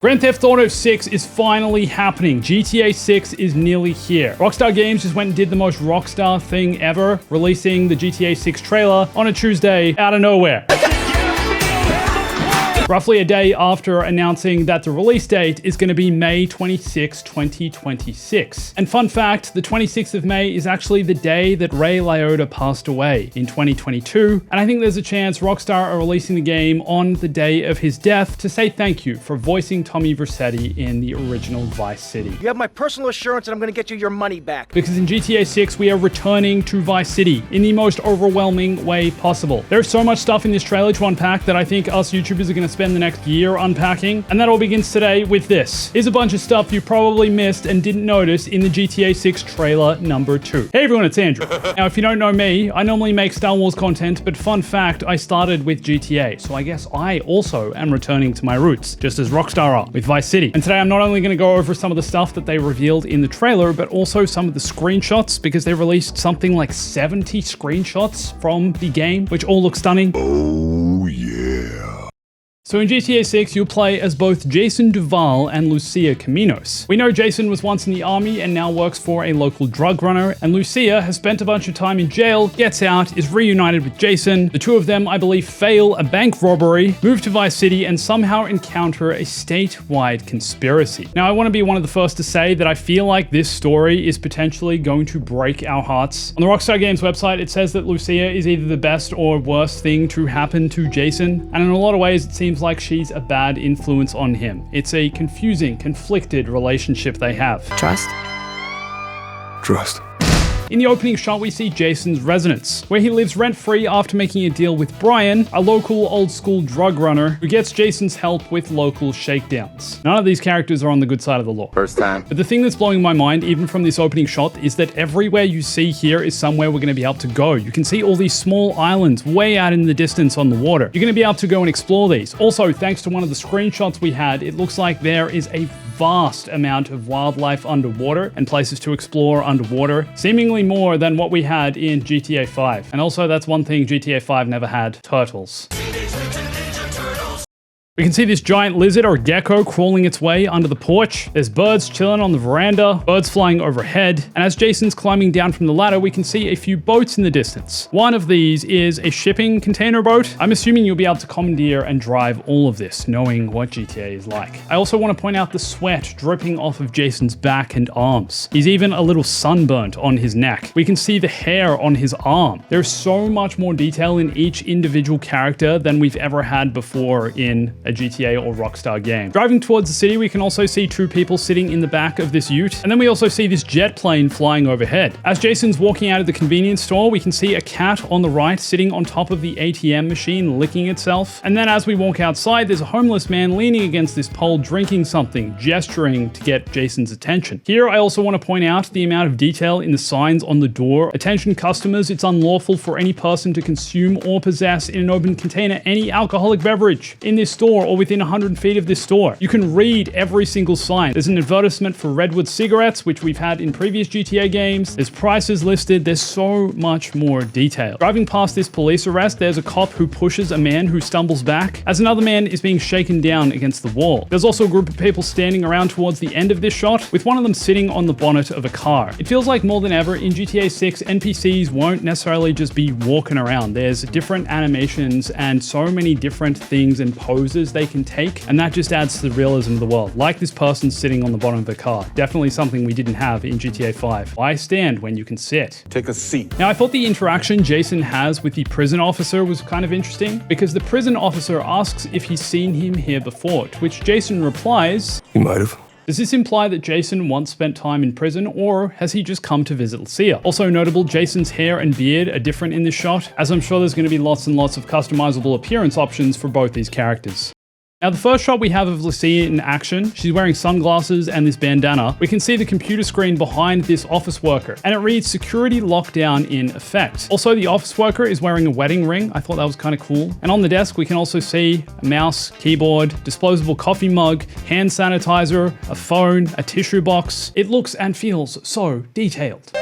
Grand Theft Auto 6 is finally happening. GTA 6 is nearly here. Rockstar Games just went and did the most Rockstar thing ever, releasing the GTA 6 trailer on a Tuesday out of nowhere. Roughly a day after announcing that the release date is going to be May 26, 2026. And fun fact, the 26th of May is actually the day that Ray Liotta passed away in 2022. And I think there's a chance Rockstar are releasing the game on the day of his death to say thank you for voicing Tommy Vercetti in the original Vice City. You have my personal assurance that I'm going to get you your money back. Because in GTA 6, we are returning to Vice City in the most overwhelming way possible. There's so much stuff in this trailer to unpack that I think us YouTubers are going to spend the next year unpacking, and that all begins today with this. Here's a bunch of stuff you probably missed and didn't notice in the GTA 6 trailer number 2. Hey everyone, it's Andrew. Now, if you don't know me, I normally make Star Wars content, but fun fact, I started with GTA, so I guess I also am returning to my roots, just as Rockstar are with Vice City. And today I'm not only going to go over some of the stuff that they revealed in the trailer, but also some of the screenshots, because they released something like 70 screenshots from the game, which all look stunning. Oh yeah. So in GTA 6, you'll play as both Jason Duval and Lucia Caminos. We know Jason was once in the army and now works for a local drug runner, and Lucia has spent a bunch of time in jail, gets out, is reunited with Jason. The two of them, I believe, fail a bank robbery, move to Vice City, and somehow encounter a statewide conspiracy. Now, I want to be one of the first to say that I feel like this story is potentially going to break our hearts. On the Rockstar Games website, it says that Lucia is either the best or worst thing to happen to Jason, and in a lot of ways, it seems like she's a bad influence on him. It's a confusing, conflicted relationship they have. Trust. In the opening shot, we see Jason's residence, where he lives rent-free after making a deal with Brian, a local old-school drug runner who gets Jason's help with local shakedowns. None of these characters are on the good side of the law. First time. But the thing that's blowing my mind, even from this opening shot, is that everywhere you see here is somewhere we're going to be able to go. You can see all these small islands way out in the distance on the water. You're going to be able to go and explore these. Also, thanks to one of the screenshots we had, it looks like there is a vast amount of wildlife underwater and places to explore underwater, seemingly more than what we had in GTA 5. And also, that's one thing GTA 5 never had: turtles. We can see this giant lizard or gecko crawling its way under the porch. There's birds chilling on the veranda, birds flying overhead, and as Jason's climbing down from the ladder, we can see a few boats in the distance. One of these is a shipping container boat. I'm assuming you'll be able to commandeer and drive all of this, knowing what GTA is like. I also want to point out the sweat dripping off of Jason's back and arms. He's even a little sunburnt on his neck. We can see the hair on his arm. There's so much more detail in each individual character than we've ever had before in a GTA or Rockstar game. Driving towards the city, we can also see two people sitting in the back of this ute, and then we also see this jet plane flying overhead. As Jason's walking out of the convenience store, we can see a cat on the right sitting on top of the ATM machine licking itself, and then as we walk outside, there's a homeless man leaning against this pole drinking something, gesturing to get Jason's attention. Here, I also want to point out the amount of detail in the signs on the door. Attention customers, it's unlawful for any person to consume or possess in an open container any alcoholic beverage in this store or within 100 feet of this store. You can read every single sign. There's an advertisement for Redwood cigarettes, which we've had in previous GTA games. There's prices listed. There's so much more detail. Driving past this police arrest, there's a cop who pushes a man who stumbles back as another man is being shaken down against the wall. There's also a group of people standing around towards the end of this shot, with one of them sitting on the bonnet of a car. It feels like more than ever in GTA 6, NPCs won't necessarily just be walking around. There's different animations and so many different things and poses they can take, and that just adds to the realism of the world. Like this person sitting on the bottom of the car. Definitely something we didn't have in GTA 5. Why stand when you can sit? Take a seat. Now, I thought the interaction Jason has with the prison officer was kind of interesting, because the prison officer asks if he's seen him here before, to which Jason replies, You might have. does this imply that Jason once spent time in prison, or has he just come to visit Lucia? Also notable, Jason's hair and beard are different in this shot, as I'm sure there's going to be lots and lots of customizable appearance options for both these characters. Now, the first shot we have of Lucia in action, she's wearing sunglasses and this bandana. We can see the computer screen behind this office worker, and it reads security lockdown in effect. Also, the office worker is wearing a wedding ring. I thought that was kind of cool. And on the desk, we can also see a mouse, keyboard, disposable coffee mug, hand sanitizer, a phone, a tissue box. It looks and feels so detailed.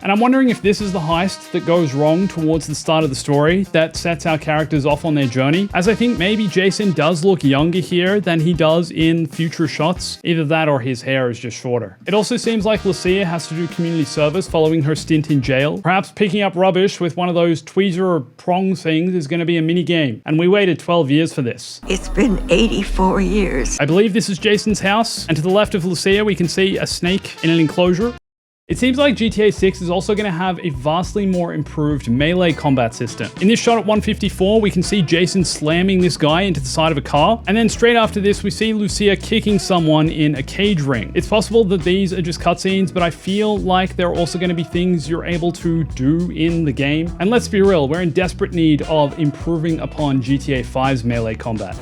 And I'm wondering if this is the heist that goes wrong towards the start of the story that sets our characters off on their journey, as I think maybe Jason does look younger here than he does in future shots. Either that or his hair is just shorter. It also seems like Lucia has to do community service following her stint in jail. Perhaps picking up rubbish with one of those tweezer or prong things is going to be a mini game, and we waited 12 years for this. It's been 84 years. I believe this is Jason's house, and to the left of Lucia we can see a snake in an enclosure. It seems like GTA 6 is also going to have a vastly more improved melee combat system. In this shot at 154, we can see Jason slamming this guy into the side of a car, and then straight after this we see Lucia kicking someone in a cage ring. It's possible that these are just cutscenes, but I feel like there are also going to be things you're able to do in the game. And let's be real, we're in desperate need of improving upon GTA 5's melee combat.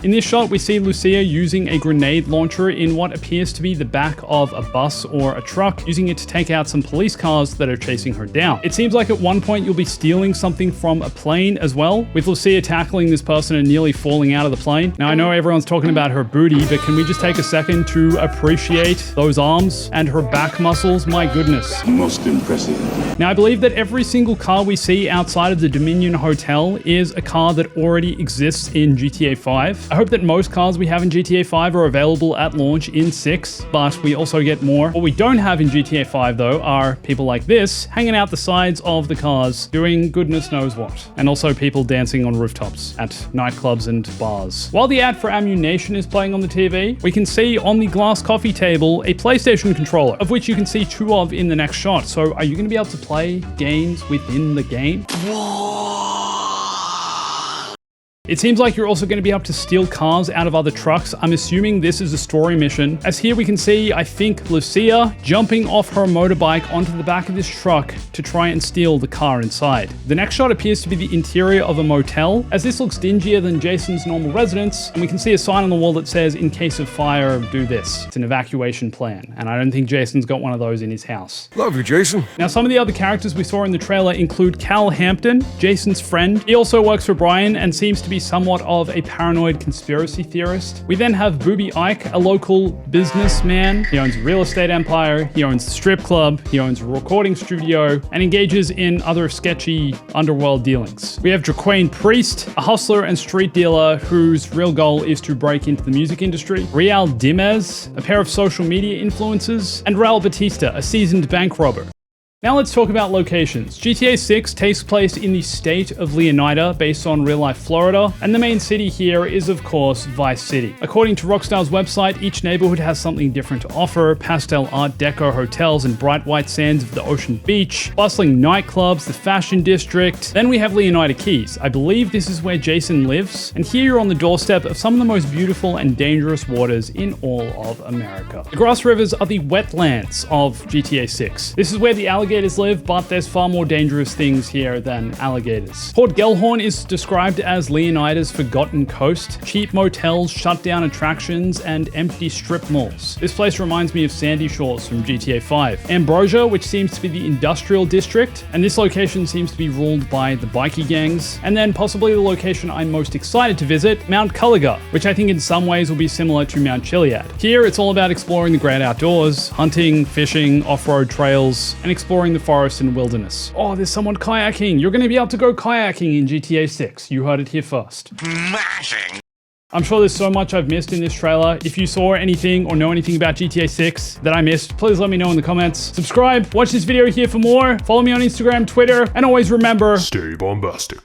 In this shot, we see Lucia using a grenade launcher in what appears to be the back of a bus or a truck, using it to take out some police cars that are chasing her down. It seems like at one point you'll be stealing something from a plane as well, with Lucia tackling this person and nearly falling out of the plane. Now, I know everyone's talking about her booty, but can we just take a second to appreciate those arms and her back muscles? My goodness. Most impressive. Now, I believe that every single car we see outside of the Dominion Hotel is a car that already exists in GTA 5. I hope that most cars we have in GTA 5 are available at launch in 6, but we also get more. What we don't have in GTA 5 though are people like this hanging out the sides of the cars doing goodness knows what. And also people dancing on rooftops at nightclubs and bars. While the ad for ammunition is playing on the TV, we can see on the glass coffee table a PlayStation controller, of which you can see 2 of in the next shot. So are you going to be able to play games within the game? It seems like you're also going to be able to steal cars out of other trucks. I'm assuming this is a story mission, as here we can see, I think, Lucia jumping off her motorbike onto the back of this truck to try and steal the car inside. The next shot appears to be the interior of a motel, as this looks dingier than Jason's normal residence, and we can see a sign on the wall that says, in case of fire, do this. It's an evacuation plan, and I don't think Jason's got one of those in his house. Love you, Jason. Now, some of the other characters we saw in the trailer include Cal Hampton, Jason's friend. He also works for Brian and seems to be somewhat of a paranoid conspiracy theorist. We then have Booby Ike, a local businessman. He owns a real estate empire, he owns a strip club, he owns a recording studio, and engages in other sketchy underworld dealings. We have Jaquain Priest, a hustler and street dealer whose real goal is to break into the music industry. Real Dimez, a pair of social media influencers, and Raul Batista, a seasoned bank robber. Now let's talk about locations. GTA 6 takes place in the state of Leonida, based on real-life Florida, and the main city here is, of course, Vice City. According to Rockstar's website, each neighborhood has something different to offer: pastel art deco hotels and bright white sands of the ocean beach, bustling nightclubs, the fashion district. Then we have Leonida Keys. I believe this is where Jason lives, and here you're on the doorstep of some of the most beautiful and dangerous waters in all of America. The grass rivers are the wetlands of GTA 6. This is where the alligators live, but there's far more dangerous things here than alligators. Port Gellhorn is described as Leonida's forgotten coast: cheap motels, shut down attractions, and empty strip malls. This place reminds me of Sandy Shores from GTA 5. Ambrosia, which seems to be the industrial district, and this location seems to be ruled by the bikie gangs. And then possibly the location I'm most excited to visit, Mount Culligar, which I think in some ways will be similar to Mount Chiliad. Here it's all about exploring the great outdoors, hunting, fishing, off-road trails, and exploring the forest and wilderness. Oh, there's someone kayaking. You're going to be able to go kayaking in GTA 6. You heard it here first. Smashing. I'm sure there's so much I've missed in this trailer. If you saw anything or know anything about GTA 6 that I missed, please let me know in the comments. Subscribe, watch this video here for more, follow me on Instagram, Twitter, and always remember, Stay bombastic.